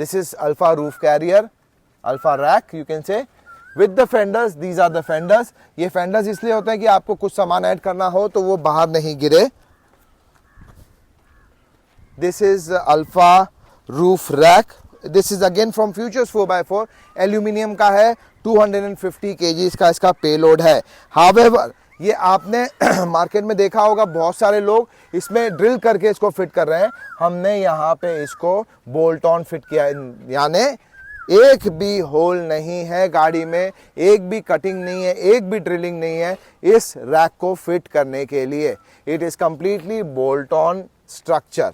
This is Alpha Roof Carrier, Alpha Rack you can say. With the fenders, these are the fenders. ये fenders इसलिए होते हैं कि आपको कुछ सामान ऐड करना हो तो वो बाहर नहीं गिरे. This is Alpha Roof Rack. This is again from Futurz 4x4. Aluminium का है, 250 kg का इसका पेलोड है. However, ये आपने मार्केट में देखा होगा बहुत सारे लोग इसमें ड्रिल करके इसको फिट कर रहे हैं. हमने यहाँ पे इसको बोल्ट ऑन फिट किया, यानी एक भी होल नहीं है गाड़ी में, एक भी कटिंग नहीं है, एक भी ड्रिलिंग नहीं है इस रैक को फिट करने के लिए. It is completely bolt on structure.